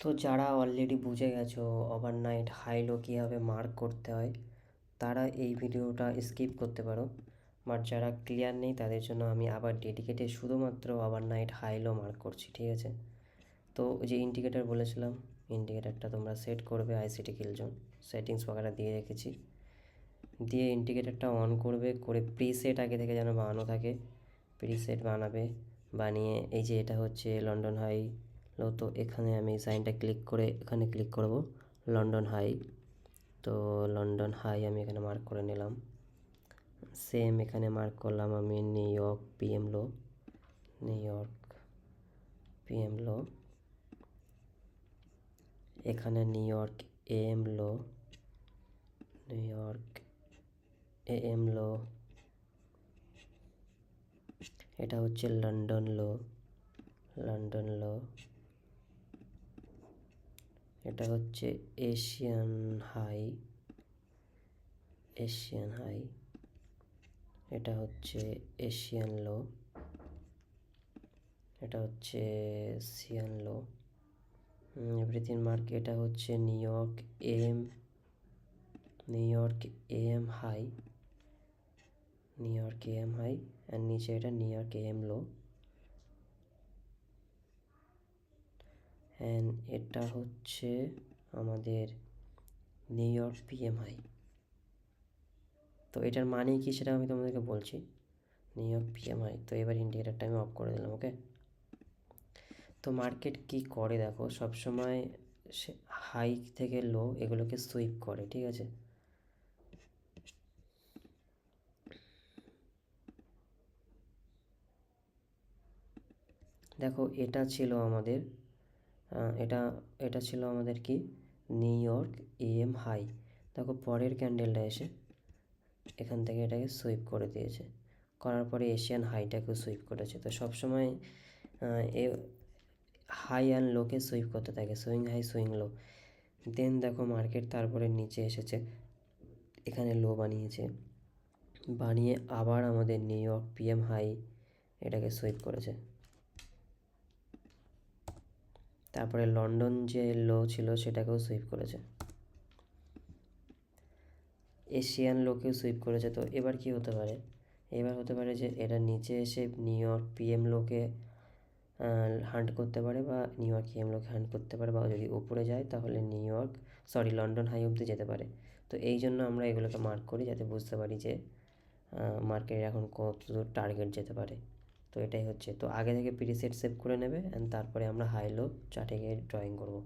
তো যারা অলরেডি বুঝে গেছো ওভারনাইট হাই লো কীভাবে মার্ক করতে হয়, তারা এই ভিডিওটা স্কিপ করতে পারো। বাট যারা ক্লিয়ার নেই তাদের জন্য আমি আবার ডেডিকেটেড শুধুমাত্র ওভারনাইট হাই লো মার্ক করছি, ঠিক আছে? তো ওই যে ইন্ডিকেটার বলেছিলাম, ইন্ডিকেটারটা তোমরা সেট করবে আইসিটি কিলজোন সেটিংস वगैरह দিয়ে রেখেছি। দিয়ে ইন্ডিকেটারটা অন করবে, করে প্রিসেট আগে থেকে যেন বানানো থাকে, প্রিসেট বানাবে। বানিয়ে এই যে এটা হচ্ছে লন্ডন হাই লো, তো এখানে আমি সাইনটা ক্লিক করে এখানে ক্লিক করব লন্ডন হাই। তো লন্ডন হাই আমি এখানে মার্ক করে নিলাম। সেম এখানে মার্ক করলাম আমি New York PM low, New York PM low. এখানে New York AM low, New York AM low. এটা হচ্ছে লন্ডন লো, লন্ডন লো। এটা হচ্ছে এশিয়ান হাই, এশিয়ান হাই। এটা হচ্ছে এশিয়ান লো, এটা হচ্ছে এশিয়ান লো। Everything mark. এটা হচ্ছে New York AM, New York AM high, New York AM high. আর নিচে এটা New York AM low. And এটা হচ্ছে আমাদের নিউ ইয়র্ক পিএম হাই। তো এটার মানে কি সেটা আমি তোমাদেরকে বলছি। New York PM high. তো এবার ইন্ডিকেটারটা আমি অফ করে দিলাম, ওকে। তো মার্কেট কি করে দেখো, সবসময় সে হাই থেকে লো এগুলোকে সুইপ করে, ঠিক আছে? দেখো এটা ছিল আমাদের এটা এটা ছিল আমাদের কি নিউ ইয়র্ক এএম হাই। দেখো পরের ক্যান্ডেলটা এসে এখান থেকে এটাকে সুইপ করে দিয়েছে, করার পরে এশিয়ান হাইটাকেও সুইপ করেছে। তো সবসময় এ হাই অ্যান্ড লোকে সুইপ করতে থাকে, সুইং হাই সুইং লো। দেন দেখো মার্কেট তারপরে নিচে এসেছে, এখানে লো বানিয়েছে, বানিয়ে আবার আমাদের নিউ ইয়র্ক পিএম হাই এটাকে সুইপ করেছে। তারপরে লন্ডন যে লো ছিল সেটাকেও সুইপ করেছে, এশিয়ান লোকেও সুইপ করেছে। তো এবার কি হতে পারে, এবার হতে পারে যে এটা নিচে এসে নিউ ইয়র্ক পিএম লোকে হান্ট করতে পারে, বা নিউ ইয়র্ক এম লোকে হান্ট করতে পারে, বা যদি উপরে যায় তাহলে নিউ ইয়র্ক লন্ডন হাই অবধি যেতে পারে। তো এই জন্য আমরা এগুলোকে মার্ক করি, যাতে বুঝতে পারি যে মার্কেট এখন কত দূর টার্গেট যেতে পারে। তো এটাই হচ্ছে। তো আগে থেকে প্রিসেট সেভ করে নেবে, অ্যান্ড তারপরে আমরা হাই লো চার্টে গিয়ে ড্রয়িং করবো।